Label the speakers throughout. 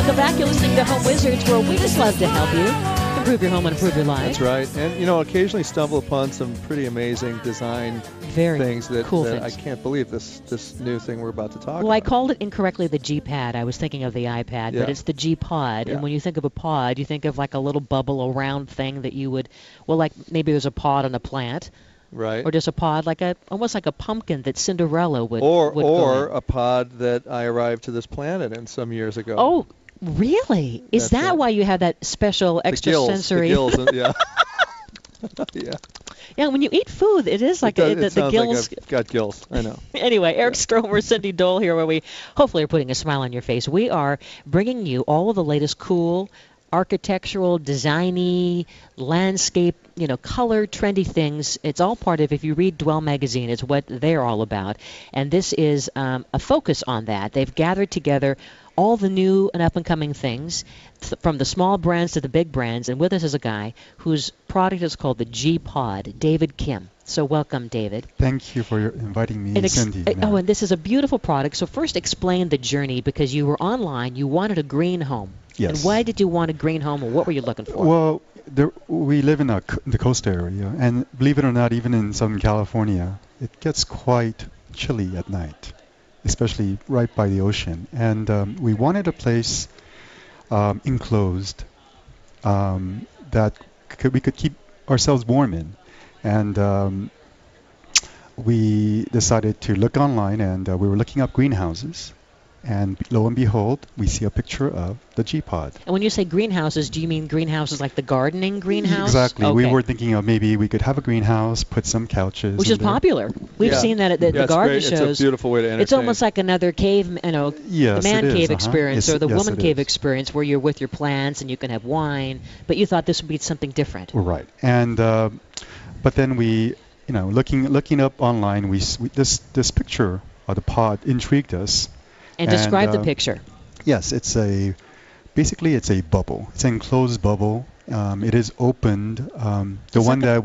Speaker 1: Welcome back. You're listening to Home Wizards, where we just love to help you improve your home and improve your life.
Speaker 2: That's right. And, occasionally stumble upon some pretty amazing design things that I can't believe this new thing we're about to talk about.
Speaker 1: Well, I called it incorrectly the GPad. I was thinking of the iPad, but it's the GPod. Yeah. And when you think of a pod, you think of like a little bubble, a round thing that you would, like maybe there's a pod on a plant.
Speaker 2: Right.
Speaker 1: Or just a pod, almost like a pumpkin that Cinderella would
Speaker 2: Or
Speaker 1: go in.
Speaker 2: A pod that I arrived to this planet in some years ago.
Speaker 1: Oh, really? Is that why you have that special extrasensory?
Speaker 2: The gills, yeah. Yeah.
Speaker 1: Yeah, when you eat food, it is like the gills.
Speaker 2: Like I've got gills. I know.
Speaker 1: Anyway, Eric Stromer, Cindy Dole here, where we hopefully are putting a smile on your face. We are bringing you all of the latest cool architectural, designy, landscape, color, trendy things. It's all part of, if you read Dwell Magazine, it's what they're all about. And this is a focus on that. They've gathered together all the new and up-and-coming things, from the small brands to the big brands. And with us is a guy whose product is called the GPod, David Kim. So welcome, David.
Speaker 3: Thank you for inviting me, Cindy.
Speaker 1: And this is a beautiful product. So first explain the journey, because you were online, you wanted a green home.
Speaker 3: Yes.
Speaker 1: And why did you want a green home, and what were you looking for?
Speaker 3: Well, we live in the coast area, and believe it or not, even in Southern California, it gets quite chilly at night, especially right by the ocean. And we wanted a place enclosed that we could keep ourselves warm in. And we decided to look online, and we were looking up greenhouses. And lo and behold, we see a picture of the GPod.
Speaker 1: And when you say greenhouses, do you mean greenhouses like the gardening greenhouse?
Speaker 3: Exactly.
Speaker 1: Okay.
Speaker 3: We were thinking of maybe we could have a greenhouse, put some couches.
Speaker 1: Which is popular. We've seen that at the garden shows.
Speaker 2: It's a beautiful way to entertain.
Speaker 1: It's almost like another cave, the man cave experience or the woman cave experience, where you're with your plants and you can have wine. But you thought this would be something different.
Speaker 3: Right. And but then we, looking up online, this picture of the pod intrigued us.
Speaker 1: And describe the picture.
Speaker 3: Yes, basically it's a bubble. It's an enclosed bubble. It is opened. The one that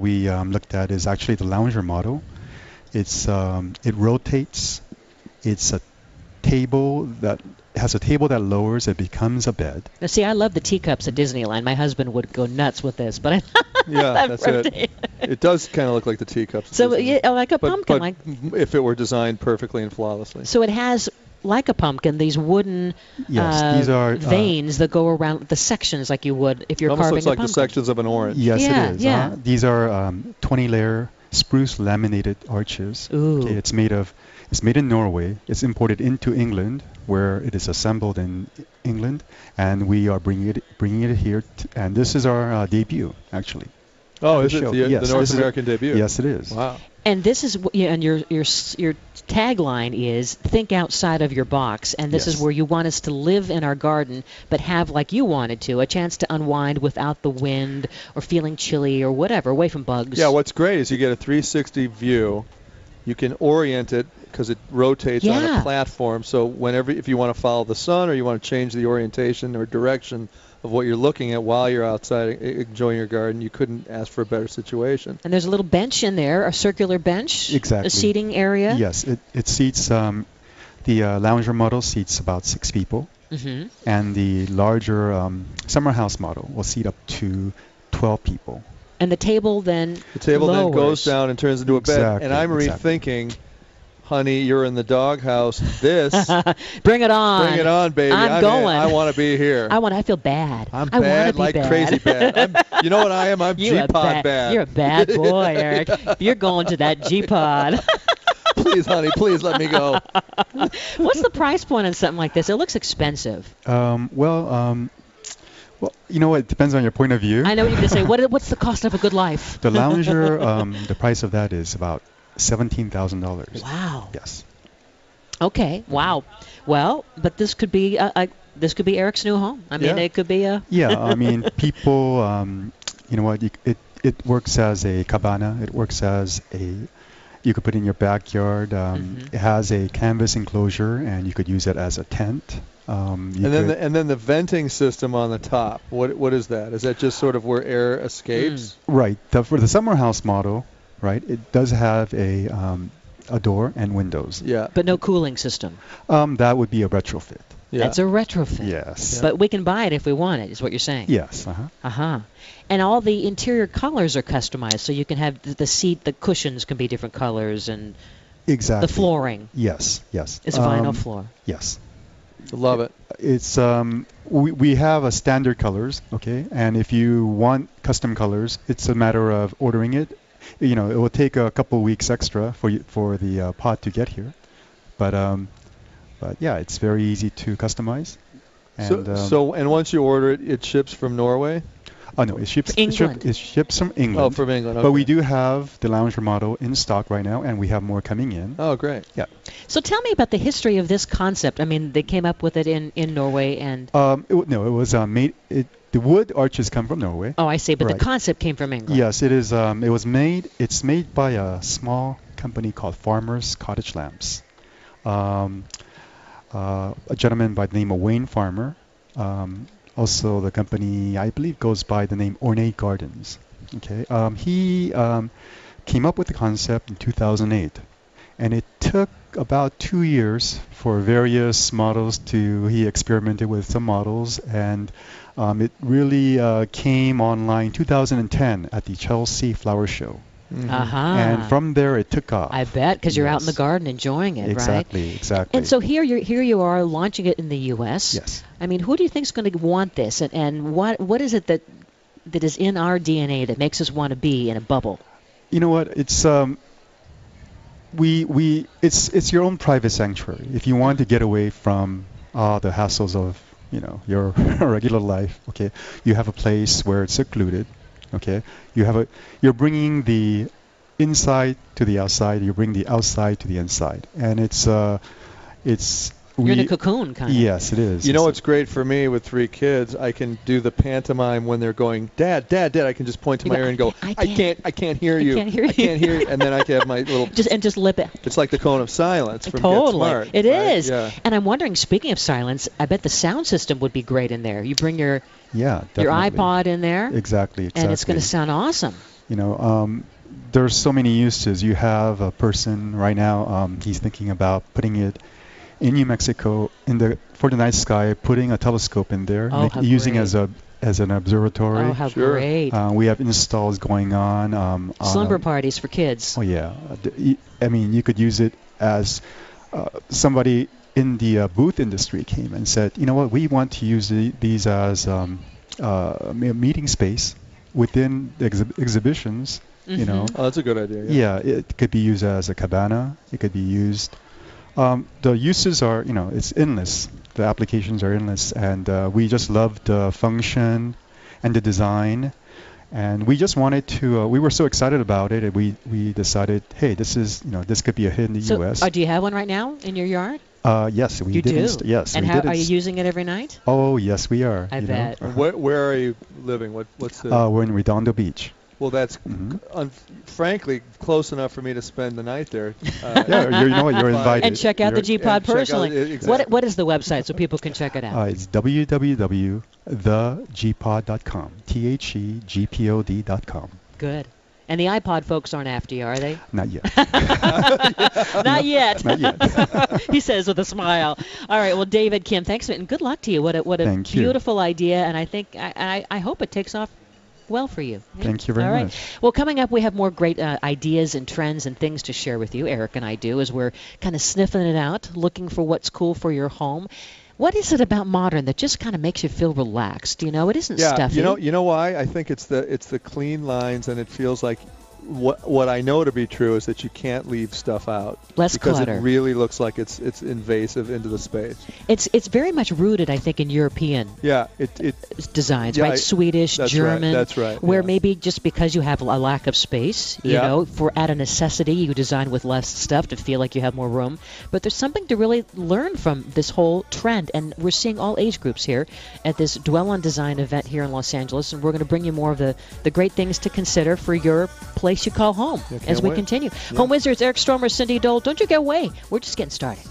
Speaker 3: we looked at is actually the lounger model. It rotates. It's a table that has a table that lowers. It becomes a bed.
Speaker 1: Now, see, I love the teacups at Disneyland. My husband would go nuts with this, but
Speaker 2: that's it. It does kind of look like the teacups.
Speaker 1: So, like a pumpkin.
Speaker 2: But if it were designed perfectly and flawlessly.
Speaker 1: So it has, like a pumpkin, these wooden
Speaker 3: these are
Speaker 1: veins that go around the sections, like you would if you're carving a pumpkin.
Speaker 2: Almost looks like the sections of an orange.
Speaker 3: Yes, it is.
Speaker 1: Yeah.
Speaker 3: These are 20-layer spruce laminated arches.
Speaker 1: Ooh.
Speaker 3: Okay, it's made in Norway. It's imported into England, where it is assembled in England, and we are bringing it here. And this is our debut, actually.
Speaker 2: Oh, is it the North American debut?
Speaker 3: Yes, it is.
Speaker 2: Wow.
Speaker 1: And this is, and your tagline is think outside of your box, and this is where you want us to live in our garden, but have, like you wanted to, a chance to unwind without the wind or feeling chilly or whatever, away from bugs.
Speaker 2: Yeah, what's great is you get a 360 view. You can orient it because it rotates on a platform. So if you want to follow the sun, or you want to change the orientation or direction of what you're looking at while you're outside enjoying your garden, you couldn't ask for a better situation.
Speaker 1: And there's a little bench in there, a circular bench.
Speaker 3: Exactly.
Speaker 1: A seating area.
Speaker 3: Yes, it seats, the lounger model seats about 6 people.
Speaker 1: Mm-hmm.
Speaker 3: And the larger summer house model will seat up to 12 people.
Speaker 1: And the table then
Speaker 2: then goes down and turns into a bed. And I'm rethinking, honey, you're in the doghouse. This.
Speaker 1: Bring it on.
Speaker 2: Bring it on, baby.
Speaker 1: I'm going.
Speaker 2: I want to be here.
Speaker 1: I feel bad.
Speaker 2: I'm bad, like bad. Crazy bad. You know what I am? I'm GPod bad.
Speaker 1: You're a bad boy, Eric. You're going to that GPod.
Speaker 2: Please, honey, please let me go.
Speaker 1: What's the price point on something like this? It looks expensive.
Speaker 3: Well, it depends on your point of view.
Speaker 1: I know what you're going to say. What's the cost of a good life?
Speaker 3: The lounger, the price of that is about $17,000.
Speaker 1: Wow.
Speaker 3: Yes.
Speaker 1: Okay. Wow. Well, but this could be Eric's new home. I mean, it could be a.
Speaker 3: Yeah. I mean, people. You know what? It works as a cabana. It works as you could put it in your backyard. It has a canvas enclosure, and you could use it as a tent.
Speaker 2: And then the venting system on the top. What is that? Is that just sort of where air escapes?
Speaker 3: Right. For the summer house model, right, it does have a door and windows.
Speaker 2: Yeah.
Speaker 1: But no cooling system.
Speaker 3: That would be a retrofit.
Speaker 2: Yeah.
Speaker 1: That's a retrofit.
Speaker 3: Yes.
Speaker 1: But we can buy it if we want it, is what you're saying.
Speaker 3: Yes.
Speaker 1: Uh-huh. And all the interior colors are customized, so you can have the seat, the cushions can be different colors, and
Speaker 3: Exactly.
Speaker 1: the flooring
Speaker 3: Yes. Yes.
Speaker 1: is vinyl floor.
Speaker 3: Yes.
Speaker 2: Love it.
Speaker 3: It's we have a standard colors, okay, and if you want custom colors, it's a matter of ordering it. You know, it will take a couple weeks extra for the pod to get here, but yeah, it's very easy to customize. And,
Speaker 2: and once you order it, it ships from Norway.
Speaker 3: Oh no, it ships.
Speaker 1: England.
Speaker 3: It ships from England.
Speaker 2: Oh, from England. Okay.
Speaker 3: But we do have the lounge remodel in stock right now, and we have more coming in.
Speaker 2: Oh, great.
Speaker 3: Yeah.
Speaker 1: So tell me about the history of this concept. I mean, they came up with it in Norway, and
Speaker 3: it was made. The wood arches come from Norway.
Speaker 1: oh, I see. But
Speaker 3: Right.
Speaker 1: the concept came from England.
Speaker 3: Yes, it is. It was made. It's made by a small company called Farmer's Cottage Lamps. A gentleman by the name of Wayne Farmer. Also, the company, I believe, goes by the name Ornate Gardens. Okay, he came up with the concept in 2008, and it took about 2 years for various models he experimented with some models, and it really came online 2010 at the Chelsea Flower Show.
Speaker 2: Mm-hmm.
Speaker 3: And from there, it took off.
Speaker 1: I bet, because you're out in the
Speaker 3: Yes.
Speaker 1: garden enjoying it,
Speaker 3: Exactly,
Speaker 1: right?
Speaker 3: exactly.
Speaker 1: And so here you are launching it in the U.S.
Speaker 3: Yes.
Speaker 1: I mean, who do you think is going to want this, and what is it that is in our DNA that makes us want to be in a bubble?
Speaker 3: You know what? It's it's your own private sanctuary. If you want to get away from the hassles of your regular life, okay, you have a place where it's secluded. Okay, you're bringing the inside to the outside. You bring the outside to the inside, and
Speaker 1: You're in a cocoon, kind of.
Speaker 3: Yes, it is.
Speaker 2: You know what's great for me with 3 kids? I can do the pantomime when they're going, Dad, Dad, Dad. I can just point to my ear and go, I can't hear you.
Speaker 1: I can't hear you.
Speaker 2: And then I can have my little...
Speaker 1: just lip it.
Speaker 2: It's like the cone of silence from
Speaker 1: Totally.
Speaker 2: Get Smart.
Speaker 1: It
Speaker 2: right?
Speaker 1: is.
Speaker 2: Yeah.
Speaker 1: And I'm wondering, speaking of silence, I bet the sound system would be great in there. You bring your iPod in there.
Speaker 3: Exactly.
Speaker 1: And it's going to sound awesome.
Speaker 3: There's so many uses. You have a person right now, he's thinking about putting it in New Mexico for the night sky, putting a telescope in there, using as an observatory.
Speaker 1: Oh, how great.
Speaker 3: We have installs going on.
Speaker 1: Slumber parties for kids.
Speaker 3: Oh, yeah. I mean, you could use it as somebody in the booth industry came and said, you know what, we want to use these as a meeting space within the exhibitions.
Speaker 1: Mm-hmm.
Speaker 2: Oh, that's a good idea.
Speaker 3: Yeah, it could be used as a cabana. It could be used. The uses are, it's endless. The applications are endless, and we just love the function and the design, and we just wanted to. We were so excited about it, and we decided, hey, this could be a hit in the U.S.
Speaker 1: So, do you have one right now in your yard?
Speaker 3: Yes, we
Speaker 1: you
Speaker 3: did.
Speaker 1: do.
Speaker 3: Yes,
Speaker 1: and
Speaker 3: we
Speaker 1: how
Speaker 3: did.
Speaker 1: Are you using it every night?
Speaker 3: Oh, yes, we are.
Speaker 1: I bet.
Speaker 2: Where are you living? What's the?
Speaker 3: We're in Redondo Beach.
Speaker 2: Well, that's frankly close enough for me to spend the night there.
Speaker 3: Yeah, you know what? You're invited.
Speaker 1: And check out the GPod personally.
Speaker 2: Exactly.
Speaker 1: What is the website so people can check it out?
Speaker 3: It's www.thegpod.com. THEGPOD.com.
Speaker 1: Good. And the iPod folks aren't after you, are they?
Speaker 3: Not yet.
Speaker 1: Not yet.
Speaker 3: Not yet.
Speaker 1: He says with a smile. All right. Well, David, Kim, thanks, and good luck to you. What a beautiful idea, and I think I hope it takes off well for you. Yeah.
Speaker 3: Thank you very
Speaker 1: much.
Speaker 3: much.
Speaker 1: Well, coming up, we have more great ideas and trends and things to share with you. Eric and I do, as we're kind of sniffing it out, looking for what's cool for your home. What is it about modern that just kind of makes you feel relaxed? It isn't stuffy.
Speaker 2: You know why? I think it's the clean lines, and it feels like what I know to be true is that you can't leave stuff out.
Speaker 1: Less
Speaker 2: because
Speaker 1: clutter.
Speaker 2: It really looks like it's invasive into the space.
Speaker 1: It's very much rooted, I think, in European designs, right? Swedish, German.
Speaker 2: That's right.
Speaker 1: Where maybe just because you have a lack of space, you know, for out of necessity, you design with less stuff to feel like you have more room. But there's something to really learn from this whole trend, and we're seeing all age groups here at this Dwell on Design event here in Los Angeles, and we're going to bring you more of the great things to consider for your place you call home as we continue. Home Wizards, Eric Stromer, Cindy Dole, don't you go away. We're just getting started.